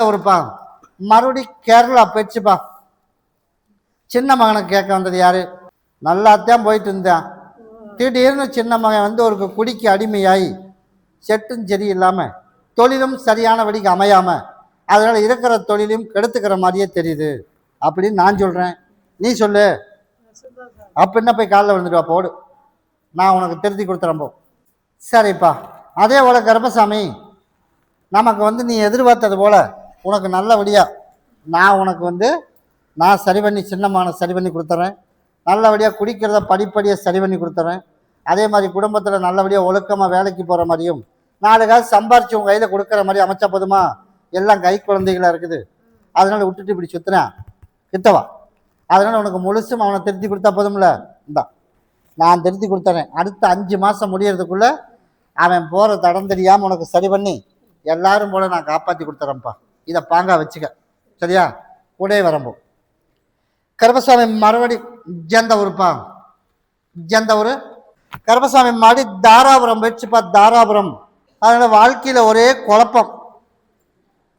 ஒருப்பா மறுபடி கேரளா போயிடுச்சுப்பா. சின்ன மகனை கேட்க வந்தது யாரு? நல்லாத்தான் போயிட்டு இருந்தான். திடீர்னு சின்ன மகன் வந்து ஒரு குடிக்கு அடிமையாகி செட்டும் சரி இல்லாமல் தொழிலும் சரியானபடிக்கு அமையாமல் அதனால் இருக்கிற தொழிலையும் கெடுத்துக்கிற மாதிரியே தெரியுது அப்படின்னு நான் சொல்கிறேன். நீ சொல்லு. அப்படின்னா போய் காலைல விழுந்துடுவா போடு, நான் உனக்கு திருத்தி கொடுத்துறேன் போ. சரிப்பா. அதே போல் கருப்பசாமி, நமக்கு வந்து நீ எதிர்பார்த்தது போல் உனக்கு நல்லபடியாக நான் உனக்கு வந்து நான் சரி பண்ணி சின்னமான சரி பண்ணி கொடுத்துட்றேன். நல்லபடியாக குடிக்கிறத படிப்படியாக சரி பண்ணி கொடுத்துட்றேன். அதே மாதிரி குடும்பத்தில் நல்லபடியாக ஒழுக்கமாக வேலைக்கு போகிற மாதிரியும் 4 காசு சம்பாரிச்சு உங்கள் கையில் கொடுக்குற மாதிரி அமைச்சா போதுமா? எல்லாம் கை குழந்தைகளாக இருக்குது, அதனால் விட்டுட்டு இப்படி சுற்றுறேன் கிட்டவா. அதனால் உனக்கு முழுசும் அவனை திருத்தி கொடுத்தா போதும்ல. இந்தா நான் திருத்தி கொடுத்துறேன். அடுத்த 5 மாதம் முடியறதுக்குள்ளே அவன் போகிற தடம் தெரியாமல் உனக்கு சரி பண்ணி எல்லாரும் போல நான் காப்பாற்றி கொடுத்துறேன்ப்பா. இதை பாங்கா வச்சுக்க, சரியா? கூடே வரம்போ. கருப்பசாமி மறுபடி ஜந்த ஊருப்பா. ஜந்த ஊர் கருப்பசாமி மாடி தாராபுரம் போயிடுச்சுப்பா. தாராபுரம். அதனால் வாழ்க்கையில் ஒரே குழப்பம்,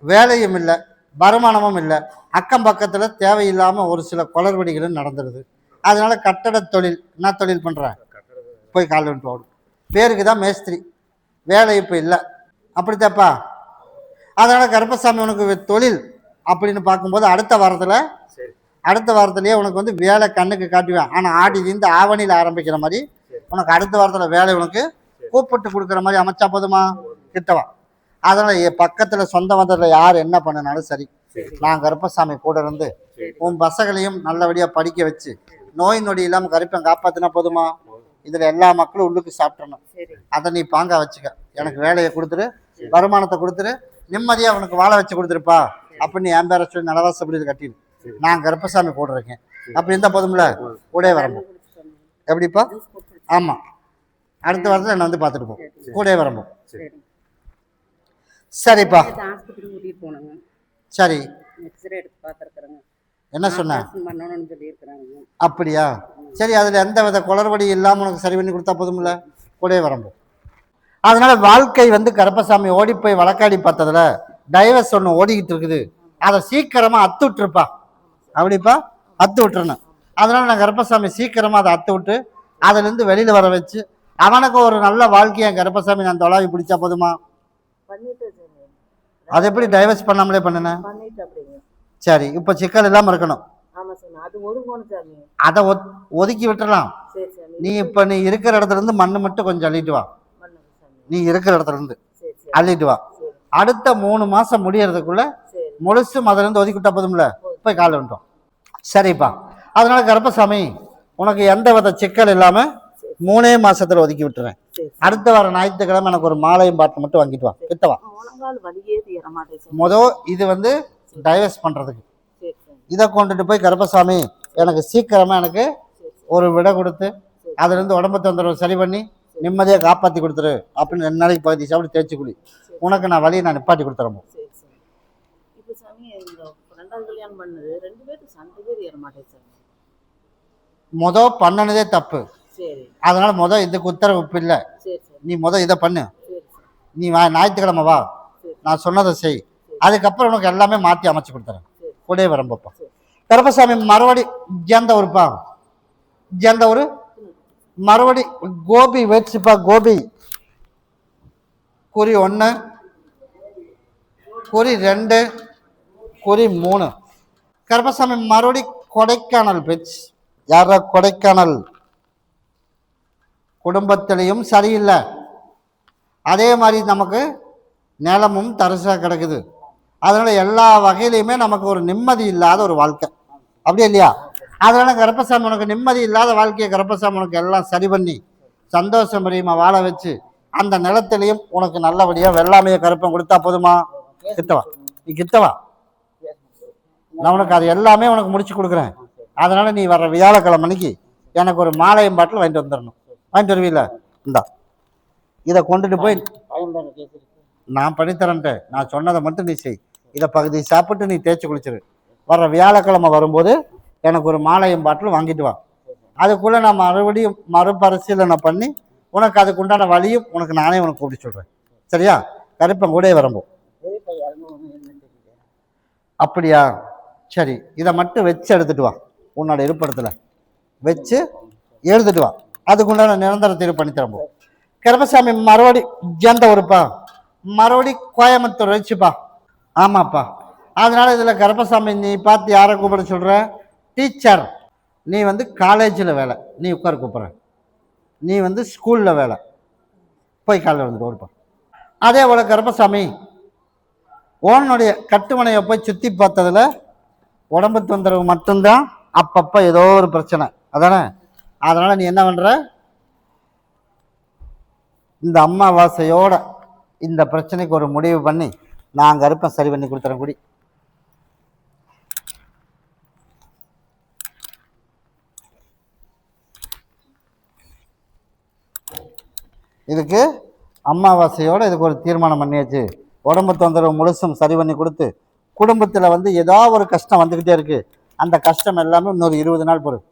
வேலையும் இல்லை, வருமானமும் இல்லை, அக்கம் பக்கத்தில் தேவையில்லாமல் ஒரு சில குளறுபடிகளும் நடந்துடுது. அதனால கட்டட தொழில் என்ன தொழில் பண்ணுறேன்? போய் கால் வந்துட்டு ஓடும். பேருக்கு தான் மேஸ்திரி, வேலை இப்போ இல்லை. அப்படித்தாப்பா. அதனால் கருப்பசாமி உனக்கு தொழில் அப்படின்னு பார்க்கும்போது அடுத்த வாரத்துலேயே உனக்கு வந்து வேலை கண்ணுக்கு காட்டுவேன். ஆனால் ஆடிலேருந்து ஆவணியில் ஆரம்பிக்கிற மாதிரி உனக்கு அடுத்த வாரத்தில் வேலை உனக்கு கூப்பிட்டு கொடுக்குற மாதிரி அமைச்சா போதுமா? கிட்டவா. அதனால் பக்கத்தில் சொந்த வந்ததில் யார் என்ன பண்ணினாலும் சரி, நான் கருப்பசாமி கூட இருந்து உன் பசங்களையும் நல்லபடியாக படிக்க வச்சு நோய் நொடி இல்லாமல் கருப்பை காப்பாற்றினா போதுமா? இதில் எல்லா மக்களும் உள்ளுக்கு சாப்பிட்றணும். அதை நீ பாங்கா வச்சுக்க. எனக்கு வேலையை கொடுத்துரு, வருமானத்தை கொடுத்துரு, நிம்மதியாக உனக்கு வாழ வச்சு கொடுத்துருப்பா அப்படின்னு என் பேரை சொல்லி நலவாசப்படி கட்டிடு. நான் கருப்பசாமி கூட இருக்கேன் அப்படி இருந்தால் போதும்ல. கூடே வரம்போ. எப்படிப்பா? ஆமாம், அடுத்த வாரத்தில் என்னை வந்து பார்த்துட்டு போ. கூடே வரம்போ. சரிப்பா. சரி, என்ன சொன்ன? அப்படியா? சரி, அதில் எந்த வித குளறுபடி இல்லாமல் உனக்கு சரி பண்ணி கொடுத்தா போதும்ல. கூடே வரம்போ. அதனால வாழ்க்கை வந்து கருப்பசாமி ஓடி போய் வழக்காடி பார்த்ததுல டைவர்ஸ் ஒன்று ஓடிக்கிட்டு இருக்குது. அதை சீக்கிரமாக அத்து விட்டுருப்பா. அப்படிப்பா, அத்து விட்டுருணும். அதனால நான் கருப்பசாமி சீக்கிரமாக அதை அத்து விட்டு அதுலேருந்து வெளியில் வர வச்சு அவனுக்கு ஒரு நல்ல வாழ்க்கையை கருப்பசாமி நான் தொலாவி பிடிச்சா போதுமா? அது எப்படி டைவர்ஸ் பண்ணாமலே பண்ணினேன்? சரி, இப்போ சிக்கல் இல்லாமல் இருக்கணும். அதை ஒதுக்கி விட்டுறலாம். நீ இப்போ நீ இருக்கிற இடத்துல இருந்து மண்ணு மட்டும் கொஞ்சம் அள்ளிட்டு வா. நீ இருக்கிற இடத்துல இருந்து அள்ளிட்டு வா. அடுத்த 3 மாசம் முடியறதுக்குள்ள முழுசும் அதுல இருந்து ஒதுக்கிவிட்டா போதும்ல. போய் கால வந்துட்டோம். சரிப்பா. அதனால கருப்பசாமி உனக்கு எந்த வித சிக்கல் இல்லாம 3 மாசத்துல ஒதுக்கி விட்டுறேன். அடுத்த வாரம் ஞாயிற்றுக்கிழமை எனக்கு ஒரு மாலையும் பாட்டு மட்டும் வாங்கிட்டு வா. கிட்டவா. இது வந்து டைவர்ஸ் பண்றதுக்கு. இதை கொண்டுட்டு போய் கருப்பசாமி எனக்கு சீக்கிரமா எனக்கு ஒரு விடை கொடுத்து அதுல இருந்து உடம்பு தொந்தரவு சரி பண்ணி நிம்மதியாக காப்பாற்றி கொடுத்துரு அப்படின்னு 2 நாளைக்கு பகுதி சாப்பிட்டு தேய்ச்சி குளி. உனக்கு நான் வழியை நான் நிப்பாட்டி கொடுத்துறேன். பண்ணனதே தப்பு. அதனால இதுக்கு உத்தரவு இல்லை. நீ இதை பண்ணு. நீ ஞாயிற்றுக்கிழமை வா, நான் சொன்னதை செய். அதுக்கப்புறம் உனக்கு எல்லாமே மாற்றி அமைச்சு கொடுத்துறேன். கூட வரம்பப்பா. கருப்பசாமி மறுபடி ஜந்த ஊருப்பா. ஜந்த ஊரு மறுபடி கோபி வேட்சிப்பா. கோபி குறி 1, குறி 2, குறி 3. கருப்பசாமி மறுபடி கொடைக்கானல் பேச்சு. யார? கொடைக்கானல். குடும்பத்திலையும் சரியில்லை, அதே மாதிரி நமக்கு நிலமும் தரிசா கிடக்குது. அதனால எல்லா வகையிலையுமே நமக்கு ஒரு நிம்மதி இல்லாத ஒரு வாழ்க்கை. அப்படியே இல்லையா? அதனால கருப்பசாமி உனக்கு நிம்மதி இல்லாத வாழ்க்கையை கருப்பசாமி உனக்கு எல்லாம் சரி பண்ணி சந்தோஷம் பிரியமா வாழ வச்சு அந்த நிலத்திலையும் உனக்கு நல்லபடியா வெள்ளாமையை கருப்பம் கொடுத்தா போதுமா? கிட்டவா. நீ கிட்டவா. நான் உனக்கு அது எல்லாமே உனக்கு முடிச்சு கொடுக்குறேன். அதனால நீ வர்ற வியாழக்கிழமை அன்னைக்கு எனக்கு ஒரு மாலையும் பாட்டில் வாங்கிட்டு வந்துடணும். வாங்கிட்டு வருவீல? இந்தா இதை கொண்டுட்டு போய் நான் பண்ணித்தரேன்ட்டு. நான் சொன்னதை மட்டும் நீ செய். இதை பகுதி சாப்பிட்டு நீ தேய்ச்சி குளிச்சிரு. வர்ற வியாழக்கிழமை வரும்போது எனக்கு ஒரு மாலையும் பாட்டில் வாங்கிட்டு வா. அதுக்குள்ளே நான் மறுபடியும் மறுபரிசீலனை பண்ணி உனக்கு அதுக்கு உண்டான வழியும் உனக்கு நானே உனக்கு கூப்பிட்டு சொல்கிறேன். சரியா? கருப்பன் கூட வரம்போ. அப்படியா? சரி, இதை மட்டும் வச்சு எடுத்துட்டு வா. உன்னோட இருப்பிடத்தில் வச்சு எடுத்துட்டு வா. அதுக்குண்டான நிரந்தர தீர்வு பண்ணி தரப்போ. கருப்பசாமி மறுபடி எந்த ஊருப்பா? மறுபடி கோயம்புத்தூர் வச்சுப்பா. ஆமாப்பா. அதனால இதில் கருப்பசாமி நீ பார்த்து யாரை கூப்பிட சொல்கிற? டீச்சர். நீ வந்து காலேஜில் வேலை, நீ உட்கார கூப்பிட்ற. நீ வந்து ஸ்கூலில் வேலை, போய் காலையில் வந்துட்டு ஓடுப்பா. அதே போல் கருப்பசாமி ஓனுடைய கட்டுமனையை போய் சுற்றி பார்த்ததில் உடம்பு தொந்தரவு மட்டும்தான், அப்பப்போ ஏதோ ஒரு பிரச்சனை அதானே. அதனால் நீ என்ன பண்ணுற? இந்த அமாவாசையோட இந்த பிரச்சனைக்கு ஒரு முடிவு பண்ணி நான் கருப்பை சரி பண்ணி கொடுத்துறேன். குடி. இதுக்கு அமாவாசையோடு இதுக்கு ஒரு தீர்மானம் பண்ணியாச்சு. உடம்பு தொந்தரவு முழுசும் சரி பண்ணி கொடுத்து, குடும்பத்தில் வந்து ஏதோ ஒரு கஷ்டம் வந்துக்கிட்டே இருக்குது, அந்த கஷ்டம் எல்லாமே இன்னொரு 20 நாள் பொறுத்து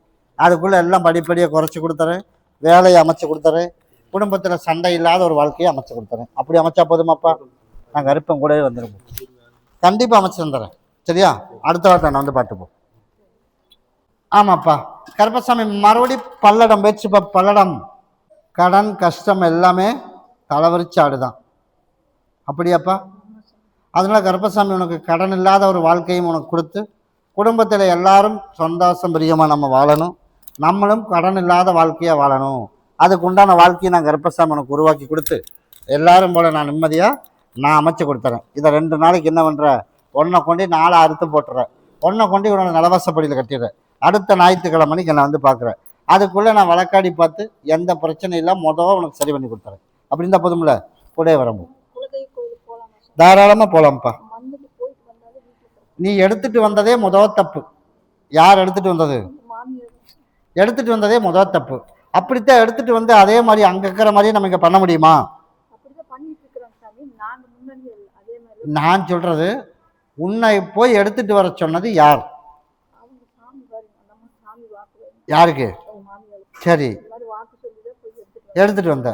அதுக்குள்ளே எல்லாம் படிப்படியாக குறைச்சி கொடுத்துறேன். வேலையை அமைச்சு கொடுத்துறேன். குடும்பத்தில் சண்டை இல்லாத ஒரு வாழ்க்கையை அமைச்சு கொடுத்துறேன். அப்படி அமைச்சா போதுமாப்பா? நான் கருப்பம் கூடவே வந்துடும். கண்டிப்பாக அமைச்சு தந்துடுறேன். சரியா? அடுத்த வாரத்தை நான் வந்து பார்த்துப்போம். ஆமாப்பா. கருப்பசாமி மறுபடி பல்லடம் பேச்சுப்பா. பல்லடம் கடன் கஷ்டம் எல்லாமே தலைவரிச்சாடு தான். அப்படியாப்பா? அதனால கருப்பசாமி உனக்கு கடன் இல்லாத ஒரு வாழ்க்கையும் உனக்கு கொடுத்து, குடும்பத்தில் எல்லாரும் சந்தோஷம் பிரியமாக நம்ம வாழணும், நம்மளும் கடன் இல்லாத வாழ்க்கையாக வாழணும். அதுக்கு உண்டான வாழ்க்கையை நான் கருப்பசாமி உனக்கு உருவாக்கி கொடுத்து, எல்லாரும் போல நான் நிம்மதியாக நான் அமைச்சு கொடுத்துறேன். இதை 2 நாளைக்கு என்ன பண்ணுற? ஒன்றை கொண்டு 4 அறுத்து போட்டுறேன். ஒன்றை கொண்டு உன்னோட நலவாசப்படியில் கட்டிடுறேன். அடுத்த ஞாயிற்றுக்கிழமை மணிக்கு என்னை வந்து பார்க்குறேன். அதுக்குள்ளே நான் வழக்காடி பார்த்து எந்த பிரச்சனையும் இல்லாமல் உனக்கு சரி பண்ணி கொடுத்துறேன். அப்படி இருந்தால் போதும்ல? கூட வரம்பு தாராளமாக போகலாம்ப்பா. நீ எடுத்துட்டு வந்ததே தப்பு. யார் எடுத்துட்டு வந்தது? எடுத்துட்டு வந்ததே தப்பு. அப்படித்தான் எடுத்துட்டு வந்து அதே மாதிரி அங்க இருக்கிற மாதிரியே நம்ம இங்க பண்ண முடியுமா? நான் சொல்றது, உன்னை போய் எடுத்துட்டு வர சொன்னது யார்? யாருக்கு? சரி, எடுத்துட்டு வந்த.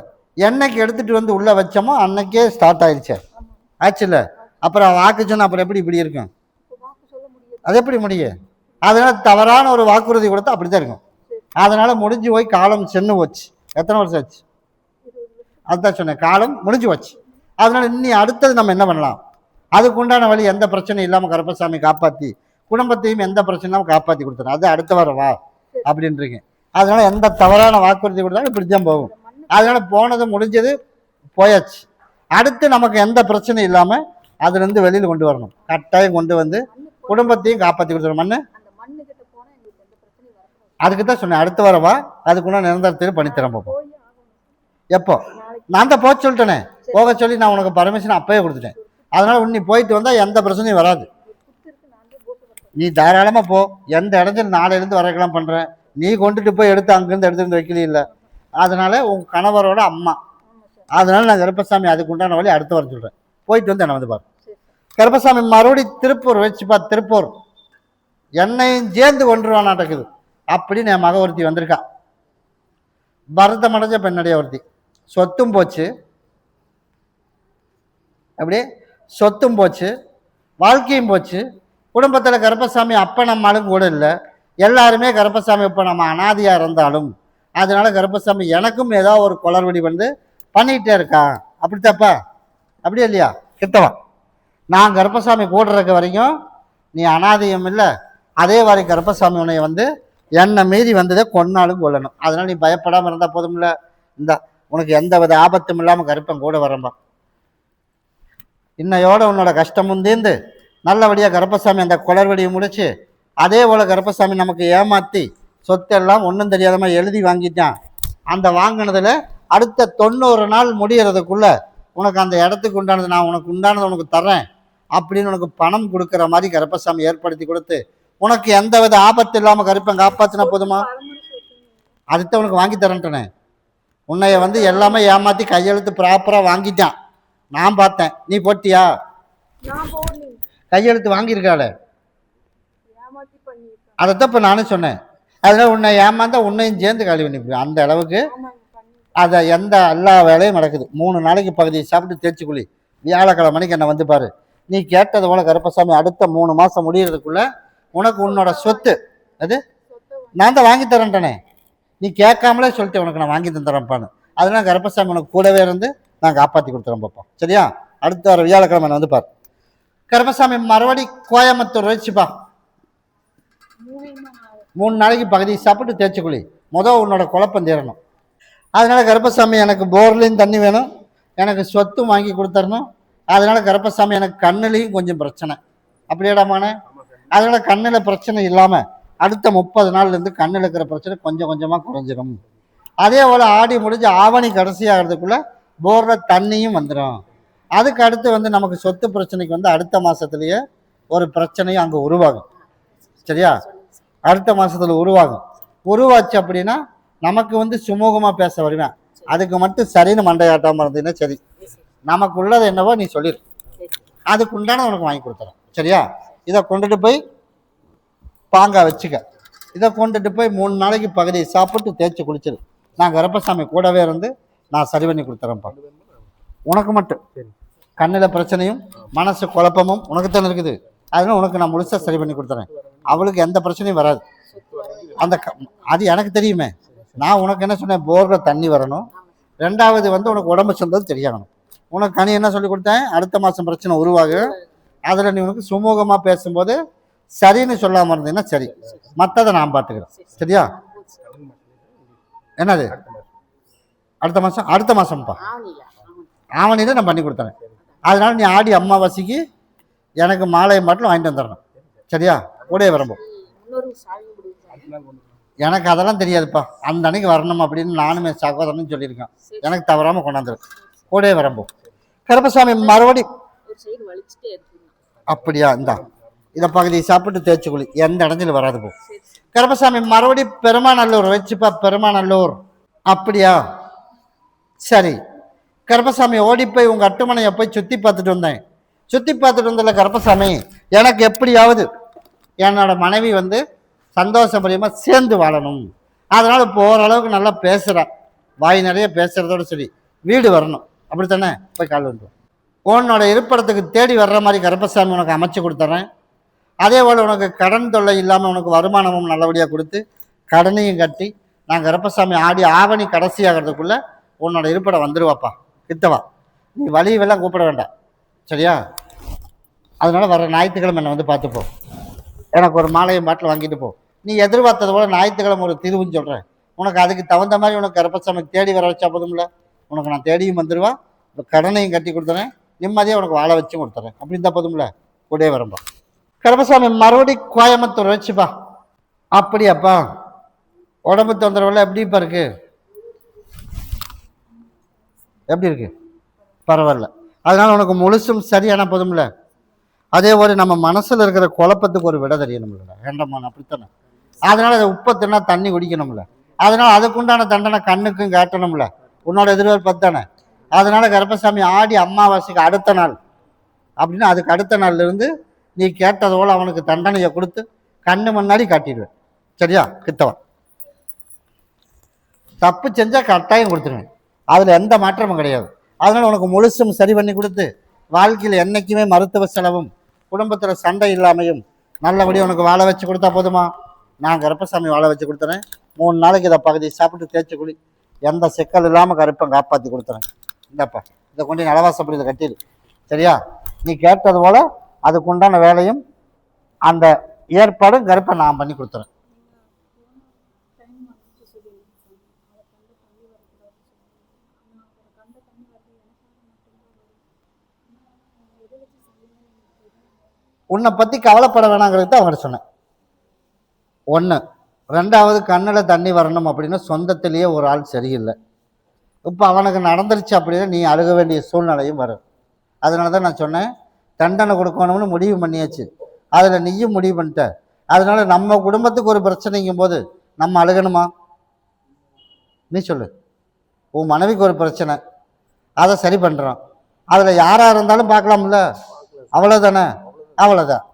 என்னைக்கு எடுத்துட்டு வந்து உள்ள வச்சோமோ அன்னைக்கே ஸ்டார்ட் ஆயிடுச்சு. ஆச்சுல்ல? அப்புறம் வாக்கு சொன்ன அப்புறம் எப்படி இப்படி இருக்கும்? அது எப்படி முடியும்? அதனால தவறான ஒரு வாக்குறுதி கொடுத்தா அப்படித்தான் இருக்கும். அதனால முடிஞ்சு போய் காலம் சென்று போச்சு. எத்தனை வருஷம் ஆச்சு? அதுதான் சொன்னேன், காலம் முடிஞ்சு போச்சு. அதனால இன்னி அடுத்தது நம்ம என்ன பண்ணலாம்? அதுக்கு உண்டான வழி எந்த பிரச்சனையும் இல்லாமல் கருப்பசாமி காப்பாற்றி, குடும்பத்தையும் எந்த பிரச்சனையும் காப்பாற்றி கொடுத்துரும். அது அடுத்த வாரம் வா அப்படின்றீங்க. அதனால எந்த தவறான வாக்குறுதி கொடுத்தாலும் இப்படித்தான் போகும். அதனால போனது முடிஞ்சது போயாச்சு. அடுத்து நமக்கு எந்த பிரச்சனையும் இல்லாமல் அதுலேருந்து வெளியில் கொண்டு வரணும். கட்டாயம் கொண்டு வந்து குடும்பத்தையும் காப்பாற்றி கொடுத்துரும். மண்ணு அதுக்கு தான் சொன்னேன், அடுத்த வரவா அதுக்குள்ள நிரந்தரத்தில் பண்ணித்தரேன். பார்ப்போம். எப்போ? நான் தான் போக சொல்லிட்டேனே. போக சொல்லி நான் உனக்கு பர்மிஷன் அப்பயே கொடுத்துட்டேன். அதனால நீ போயிட்டு வந்தால் எந்த பிரச்சனையும் வராது. நீ தாராளமாக போ. எந்த இடத்துல நாளையிலேருந்து வரைக்கலாம் பண்ணுறேன். நீ கொண்டுட்டு போய் எடுத்து அங்கேருந்து எடுத்துருந்து வைக்கல இல்லை. அதனால உன் கணவரோட அம்மா. அதனால நான் கருப்பசாமி அதுக்கு உண்டான வழி அடுத்த வர சொல்கிறேன். போயிட்டு வந்து என்னை வந்து பாரு. கருப்பசாமி மறுபடி திருப்பூர் வச்சுப்பா. திருப்பூர் என்னையும் சேர்ந்து கொண்டுருவான் நடக்குது அப்படின்னு என் மக ஒருத்தி வந்திருக்கா. பரதம் அடைஞ்ச பெண்ணடைய ஒருத்தி. சொத்தும் போச்சு, அப்படியே சொத்தும் போச்சு, வாழ்க்கையும் போச்சு. குடும்பத்தில் கருப்பசாமி அப்போ நம்மளும் கூட இல்லை. எல்லாருமே கருப்பசாமி இப்போ நம்ம அனாதியாக இருந்தாலும் அதனால கருப்பசாமி எனக்கும் ஏதோ ஒரு குளறுபடி வந்து பண்ணிக்கிட்டே இருக்கா. அப்படித்தாப்பா? அப்படியே இல்லையா? கிட்டவா. நான் கருப்பசாமி கூட இருக்க வரைக்கும் நீ அனாதியம் இல்லை. அதே மாதிரி கருப்பசாமி உன்னை வந்து என்னை மீறி வந்ததை கொன்னாலும் கொள்ளணும். அதனால நீ பயப்படாமல் இருந்தால் போதும் இல்லை. இந்த உனக்கு எந்த வித ஆபத்தும் இல்லாமல் கருப்பம் கூட வரம்பா. இன்னையோட உன்னோட கஷ்டமும் தீர்ந்து நல்லபடியாக கருப்பசாமி அந்த குளறுபடியை முடிச்சு, அதே போல் கருப்பசாமி நமக்கு ஏமாற்றி சொத்தெல்லாம் ஒன்றும் தெரியாத மாதிரி எழுதி வாங்கிட்டான். அந்த வாங்கினதில் அடுத்த 90 நாள் முடிகிறதுக்குள்ள உனக்கு அந்த இடத்துக்கு உண்டானது நான் உனக்கு உண்டானது உனக்கு தர்றேன் அப்படின்னு உனக்கு பணம் கொடுக்குற மாதிரி கருப்பசாமி ஏற்படுத்தி கொடுத்து, உனக்கு எந்த வித ஆபத்து இல்லாமல் கருப்பன் காப்பாற்றினா போதுமா? அதுதான் உனக்கு வாங்கி தரேன்ட்டனே. உன்னைய வந்து எல்லாமே ஏமாற்றி கையெழுத்து ப்ராப்பராக வாங்கிட்டான். நான் பார்த்தேன். நீ போட்டியா? கையெழுத்து வாங்கியிருக்காள. அதைத்தான் இப்போ நானும் சொன்னேன். அதனால உன்னை ஏமாந்தா உன்னையும் சேர்ந்து கழுவி நிற்பேன். அந்த அளவுக்கு அதை எந்த எல்லா வேலையும் நடக்குது. 3 நாளைக்கு பகுதியை சாப்பிட்டு தேய்ச்சி குழி. வியாழக்கிழமை மணிக்கு என்னை வந்து பாரு. நீ கேட்டது போல கருப்பசாமி அடுத்த 3 மாசம் முடியறதுக்குள்ள உனக்கு உன்னோட சொத்து அது நான் தான் வாங்கி தரேன்ட்டனே. நீ கேட்காமலே சொல்லிட்டு உனக்கு நான் வாங்கி தந்துறேன்ப்பான்னு. அதனால கருப்பசாமி உனக்கு கூடவே இருந்து நான் காப்பாற்றி கொடுத்துறேன் பாப்பா. சரியா? அடுத்த வர வியாழக்கிழமை வந்து பாரு. கருப்பசாமி மறுபடி கோயம்புத்தூர் வச்சுப்பா. 3 நாளைக்கு பகுதி சாப்பிட்டு தேய்ச்சிக்குழி. உன்னோட குழப்பம் தீரணும். அதனால கருப்பசாமி எனக்கு போர்லையும் தண்ணி வேணும், எனக்கு சொத்தும் வாங்கி கொடுத்துடணும். அதனால கருப்பசாமி எனக்கு கண்ணுலையும் கொஞ்சம் பிரச்சனை. அப்படியேடாமான அதனால கண்ணில் பிரச்சனை இல்லாமல் அடுத்த 30 நாள்லேருந்து கண்ணில் இருக்கிற பிரச்சனை கொஞ்சம் கொஞ்சமாக குறைஞ்சிடும். அதே போல் ஆடி முடிஞ்சு ஆவணி கடைசி ஆகிறதுக்குள்ளே போரில் தண்ணியும் வந்துடும். அதுக்கு அடுத்து வந்து நமக்கு சொத்து பிரச்சனைக்கு வந்து அடுத்த மாதத்துலேயே ஒரு பிரச்சனையும் அங்கே உருவாகும். சரியா? அடுத்த மாதத்தில் உருவாச்சு அப்படின்னா நமக்கு வந்து சுமூகமாக பேச வருவேன். அதுக்கு மட்டும் சரின்னு மண்டையாட்டாமல் இருந்ததுன்னா சரி, நமக்கு உள்ளது என்னவோ நீ சொல்லிடு, அதுக்கு உண்டான உனக்கு வாங்கி கொடுத்துறேன். சரியா? இதை கொண்டுட்டு போய் பாங்கா வச்சுக்க. இதை கொண்டுட்டு போய் 3 நாளைக்கு பகுதியை சாப்பிட்டு தேய்ச்சி குளிச்சிடு. நான் கருப்பசாமி கூடவே இருந்து நான் சரி பண்ணி கொடுத்துறேன்ப்பா. உனக்கு மட்டும் கண்ணில் பிரச்சனையும் மனசு குழப்பமும் உனக்கு தானே இருக்குது. அதனால உனக்கு நான் முழுசாக சரி பண்ணி கொடுத்துறேன். அவளுக்கு எந்த பிரச்சனையும் வராது. அது எனக்கு தெரியுமே. நான் உனக்கு என்ன சொன்னேன், போரில் தண்ணி வரணும். 2வது வந்து உனக்கு உடம்பு சொந்தது தெரியணும். உனக்கு கனி என்ன சொல்லி கொடுத்தேன், அடுத்த மாதம் பிரச்சனை உருவாகும். அதில் நீ உனக்கு சுமூகமாக பேசும்போது சரின்னு சொல்லாமல் இருந்தீங்கன்னா சரி, மற்றதை நான் பார்த்துக்கிறேன். சரியா? என்னது அடுத்த மாதம்ப்பா ஆவணியில் நான் பண்ணி கொடுத்துறேன். அதனால நீ ஆடி அமாவாசைக்கு எனக்கு மாலையை மட்டும் வாங்கிட்டு வந்துடணும். சரியா? கூடயே வரம்போ. எனக்கு அதெல்லாம் தெரியாதுப்பா. அந்த அன்னைக்கு வரணும் அப்படின்னு நானுமே சகோதரனும் சொல்லியிருக்கேன். எனக்கு தவறாமல் கொண்டாந்துரு. கூடயே வரம்போ. கருப்பசாமி மறுபடி அப்படியா? இந்தா இதை பகுதியை சாப்பிட்டு தேய்ச்சிக்குழி, எந்த இடத்துல வராது போ. கருப்பசாமி மறுபடி பெருமாநல்லூர் வச்சுப்பா. பெருமாநல்லூர் அப்படியா? சரி. கருப்பசாமி ஓடி போய் உங்கள் அட்டுமனையை போய் சுற்றி பார்த்துட்டு வந்தேன். சுற்றி பார்த்துட்டு வந்ததில்ல கருப்பசாமி, எனக்கு எப்படியாவது என்னோட மனைவி வந்து சந்தோஷப்படியமாக சேர்ந்து வாழணும். அதனால் இப்போ ஓரளவுக்கு நல்லா பேசுகிறேன், வாய் நிறைய பேசுகிறதோடு சரி, வீடு வரணும். அப்படித்தானே? போய் கால் வந்துடும். உன்னோட இருப்பிடத்துக்கு தேடி வர்ற மாதிரி கருப்பசாமி உனக்கு அமைச்சு கொடுத்துட்றேன். அதே போல் உனக்கு கடன் தொல்லை இல்லாமல் உனக்கு வருமானமும் நல்லபடியாக கொடுத்து கடனையும் கட்டி நான் கருப்பசாமி ஆடி ஆவணி கடைசி ஆகிறதுக்குள்ளே உன்னோட இருப்பிடம் வந்துடுவாப்பா. கிட்டவா, நீ வழியெல்லாம் கூப்பிட வேண்டாம். சரியா? அதனால வர ஞாயிற்றுக்கிழமை என்னை வந்து பார்த்துப்போ. எனக்கு ஒரு மாலையை பாட்டில் வாங்கிட்டு போ. நீ எதிர்பார்த்தது போல் ஞாயிற்றுக்கிழமை ஒரு தீர்வுன்னு சொல்கிறேன். உனக்கு அதுக்கு தகுந்த மாதிரி உனக்கு கருப்பசாமி தேடி வர வச்சா போதும்ல. உனக்கு நான் தேடியும் வந்துடுவா, இப்போ கடனையும் கட்டி கொடுத்துறேன், நிம்மதியாக உனக்கு வாழ வச்சும் கொடுத்துறேன். அப்படி இருந்தால் போதும்ல. கூடயே வரம்பா. கருப்பசாமி மறுபடி கோயம்புத்தூர் வச்சுப்பா. அப்படியாப்பா? உடம்பு தொந்தரவுல எப்படிப்பா இருக்கு? எப்படி இருக்கு? பரவாயில்ல. அதனால உனக்கு முழுசும் சரியான போதும்ல. அதே போல நம்ம மனசில் இருக்கிற குழப்பத்துக்கு ஒரு விட தெரியணும்ல. வேண்டாமான் அப்படித்தானே? அதனால அதை உப்பை தின்னா தண்ணி குடிக்கணும்ல. அதனால அதுக்குண்டான தண்டனை கண்ணுக்கும் காட்டணும்ல. உன்னோட எதிர்பார்ப்பு தானே. அதனால கருப்பசாமி ஆடி அமாவாசைக்கு அடுத்த நாள் அப்படின்னா அதுக்கு அடுத்த நாள்ல இருந்து நீ கேட்டது போல அவனுக்கு தண்டனையை கொடுத்து கண்ணு முன்னாடி காட்டிடுவேன். சரியா? கிட்டவன் தப்பு செஞ்சால் கட்டாயம் கொடுத்துருவேன். அதில் எந்த மாற்றமும் கிடையாது. அதனால் உனக்கு முழுசும் சரி பண்ணி கொடுத்து வாழ்க்கையில் என்றைக்குமே மருத்துவ செலவும் குடும்பத்தில் சண்டை இல்லாமையும் நல்லபடியாக உனக்கு வாழ வச்சு கொடுத்தா போதுமா? நான் கருப்பசாமி வாழ வச்சு கொடுத்துறேன். 3 நாளைக்கு இதை பகுதி சாப்பிட்டு தேய்ச்சி குடி, எந்த சிக்கல் இல்லாமல் கருப்பம் காப்பாற்றி கொடுத்துறேன். இந்தப்பா, இதை கொண்டு நலவாசப்படி இதை கட்டிடு. சரியா? நீ கேட்டது போல் அதுக்குண்டான வேலையும் அந்த ஏற்பாடும் கருப்பை நான் பண்ணி கொடுத்துறேன். உன்னை பற்றி கவலைப்பட வேணாங்கிறது தான் அவங்கள்ட்ட சொன்னேன். 1. 2வது கண்ணில் தண்ணி வரணும் அப்படின்னா சொந்தத்திலேயே ஒரு ஆள் சரியில்லை. இப்போ அவனுக்கு நடந்துருச்சு அப்படின்னா நீ அழுக வேண்டிய சூழ்நிலையும் வரும். அதனால தான் நான் சொன்னேன், தண்டனை கொடுக்கணும்னு முடிவு பண்ணியாச்சு. அதில் நீயும் முடிவு பண்ணிட்ட. அதனால நம்ம குடும்பத்துக்கு ஒரு பிரச்சனைங்கும் போது நம்ம அழுகணுமா? நீ சொல்லு. உன் மனைவிக்கு ஒரு பிரச்சனை, அதை சரி பண்ணுறான். அதில் யாராக இருந்தாலும் பார்க்கலாம்ல. அவ்வளோதானே? அவ்வளோதான்.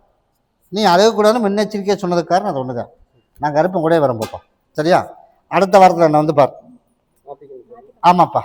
நீ அழுகக்கூடாதுன்னு முன்னெச்சரிக்கையாக சொன்னதுக்கு காரணம் அது ஒன்று தான். நான் கருப்பம் கூட வரேன் போப்பா. சரியா? அடுத்த வாரத்தில் என்னை வந்து பார். ஆமாப்பா.